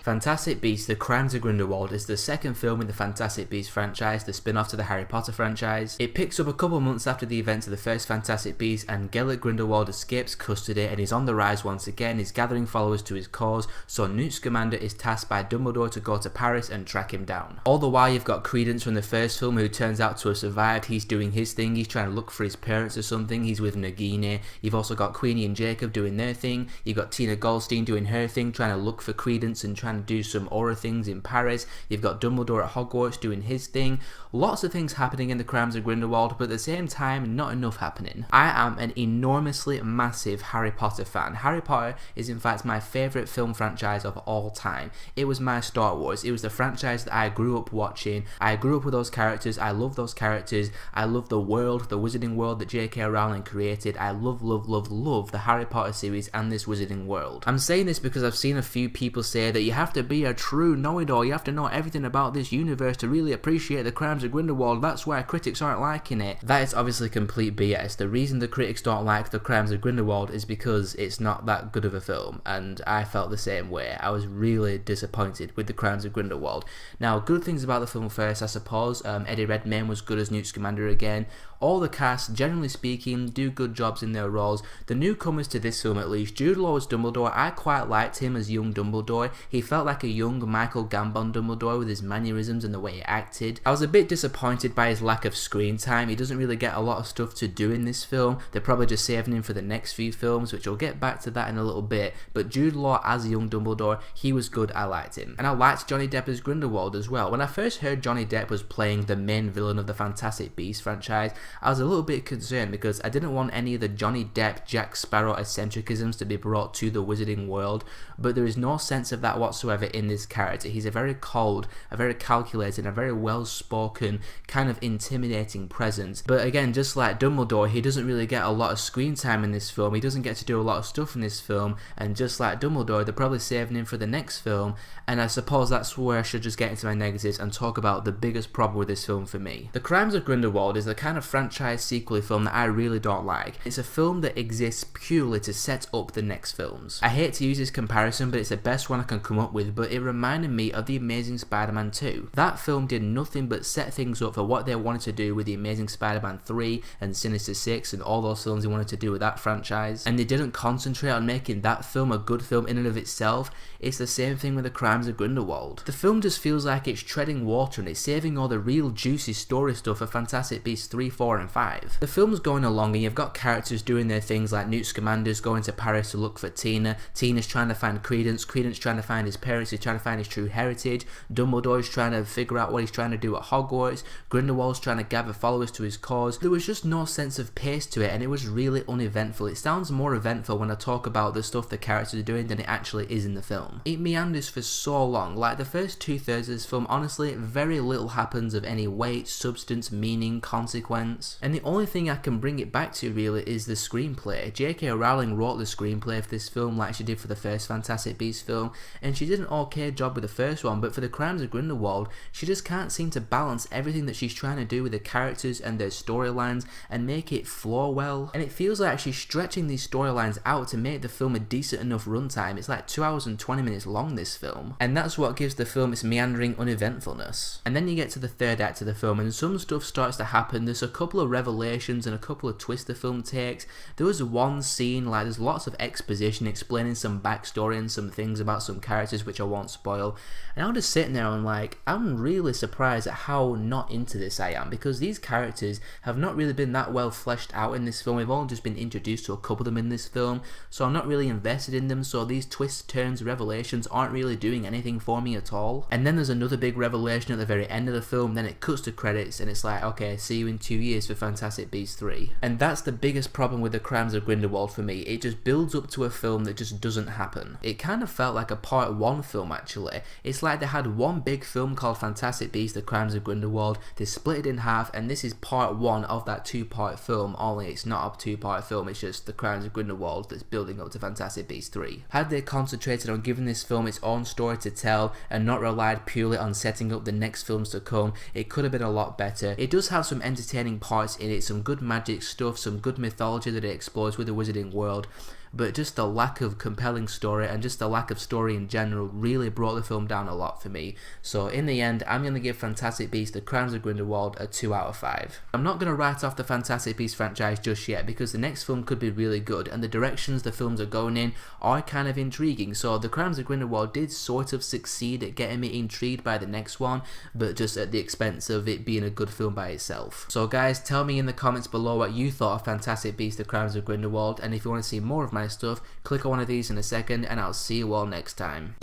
Fantastic Beasts: The Crimes of Grindelwald is the second film in the Fantastic Beasts franchise, the spin-off to the Harry Potter franchise. It picks up a couple months after the events of the first Fantastic Beasts, and Gellert Grindelwald escapes custody and is on the rise once again. He's gathering followers to his cause, so Newt Scamander is tasked by Dumbledore to go to Paris and track him down. All the while you've got Credence from the first film, who turns out to have survived. He's doing his thing, he's trying to look for his parents or something, he's with Nagini. You've also got Queenie and Jacob doing their thing, you've got Tina Goldstein doing her thing, trying to look for Credence and trying to do some aura things in Paris. You've got Dumbledore at Hogwarts doing his thing. Lots of things happening in the Crimes of Grindelwald, but at the same time, not enough happening. I am an enormously massive Harry Potter fan. Harry Potter is in fact my favourite film franchise of all time. It was my Star Wars. It was the franchise that I grew up watching. I grew up with those characters. I love those characters. I love the world, the wizarding world that J.K. Rowling created. I love the Harry Potter series and this wizarding world. I'm saying this because I've seen a few people say that you have to be a true know-it-all, you have to know everything about this universe to really appreciate the Crimes of Grindelwald, that's why critics aren't liking it. That is obviously complete BS. The reason the critics don't like the Crimes of Grindelwald is because it's not that good of a film, and I felt the same way. I was really disappointed with the Crimes of Grindelwald. Now, good things about the film first, I suppose. Eddie Redmayne was good as Newt Scamander again. All the cast, generally speaking, do good jobs in their roles. The newcomers to this film at least, Jude Law as Dumbledore, I quite liked him as young Dumbledore. He felt like a young Michael Gambon Dumbledore with his mannerisms and the way he acted. I was a bit disappointed by his lack of screen time. He doesn't really get a lot of stuff to do in this film. They're probably just saving him for the next few films, which we'll get back to that in a little bit. But Jude Law as young Dumbledore, he was good, I liked him. And I liked Johnny Depp as Grindelwald as well. When I first heard Johnny Depp was playing the main villain of the Fantastic Beasts franchise, I was a little bit concerned because I didn't want any of the Johnny Depp, Jack Sparrow eccentricisms to be brought to the wizarding world, but there is no sense of that whatsoever in this character. He's a very cold, a very calculated, a very well-spoken, kind of intimidating presence. But again, just like Dumbledore, he doesn't really get a lot of screen time in this film. He doesn't get to do a lot of stuff in this film, and just like Dumbledore, they're probably saving him for the next film, and I suppose that's where I should just get into my negatives and talk about the biggest problem with this film for me. The Crimes of Grindelwald is the kind of franchise sequel film that I really don't like. It's a film that exists purely to set up the next films. I hate to use this comparison, but it's the best one I can come up with, but it reminded me of The Amazing Spider-Man 2. That film did nothing but set things up for what they wanted to do with The Amazing Spider-Man 3 and Sinister Six and all those films they wanted to do with that franchise, and they didn't concentrate on making that film a good film in and of itself. It's the same thing with The Crimes of Grindelwald. The film just feels like it's treading water and it's saving all the real juicy story stuff for Fantastic Beasts 3, 4 and 5. The film's going along and you've got characters doing their things like Newt Scamander's going to Paris to look for Tina, Tina's trying to find Credence trying to find his parents, he's trying to find his true heritage, Dumbledore's trying to figure out what he's trying to do at Hogwarts, Grindelwald's trying to gather followers to his cause. There was just no sense of pace to it and it was really uneventful. It sounds more eventful when I talk about the stuff the characters are doing than it actually is in the film. It meanders for so long. Like the first 2/3 of this film, honestly, very little happens of any weight, substance, meaning, consequence. And the only thing I can bring it back to really is the screenplay. J.K. Rowling wrote the screenplay for this film like she did for the first Fantastic Beasts film, and she did an okay job with the first one, but for the Crimes of Grindelwald, she just can't seem to balance everything that she's trying to do with the characters and their storylines and make it flow well. And it feels like she's stretching these storylines out to make the film a decent enough runtime. It's like 2 hours and 20 minutes long, this film, and that's what gives the film its meandering uneventfulness. And then you get to the third act of the film and some stuff starts to happen. There's a couple of revelations and a couple of twists the film takes. There was one scene, like there's lots of exposition explaining some backstory and some things about some characters which I won't spoil, and I'm just sitting there and like, I'm really surprised at how not into this I am, because these characters have not really been that well fleshed out in this film. We've only just been introduced to a couple of them in this film, so I'm not really invested in them, so these twists, turns, revelations aren't really doing anything for me at all. And then there's another big revelation at the very end of the film, then it cuts to credits and it's like, okay, see you in 2 years for Fantastic Beasts 3. And that's the biggest problem with the Crimes of Grindelwald for me. It just builds up to a film that just doesn't happen. It kind of felt like a part 1 film actually. It's like they had one big film called Fantastic Beasts: The Crimes of Grindelwald, they split it in half, and this is part 1 of that 2-part film, only it's not a 2-part film, it's just The Crimes of Grindelwald that's building up to Fantastic Beasts 3. Had they concentrated on giving this film its own story to tell and not relied purely on setting up the next films to come, it could have been a lot better. It does have some entertaining parts in it, some good magic stuff, some good mythology that it explores with the wizarding world, but just the lack of compelling story and just the lack of story in general really brought the film down a lot for me. So in the end, I'm going to give Fantastic Beasts: The Crimes of Grindelwald a 2 out of 5. I'm not going to write off the Fantastic Beasts franchise just yet, because the next film could be really good and the directions the films are going in are kind of intriguing. So The Crimes of Grindelwald did sort of succeed at getting me intrigued by the next one, but just at the expense of it being a good film by itself. So guys, tell me in the comments below what you thought of Fantastic Beasts: The Crimes of Grindelwald, and if you want to see more of my stuff, click on one of these in a second, and I'll see you all next time.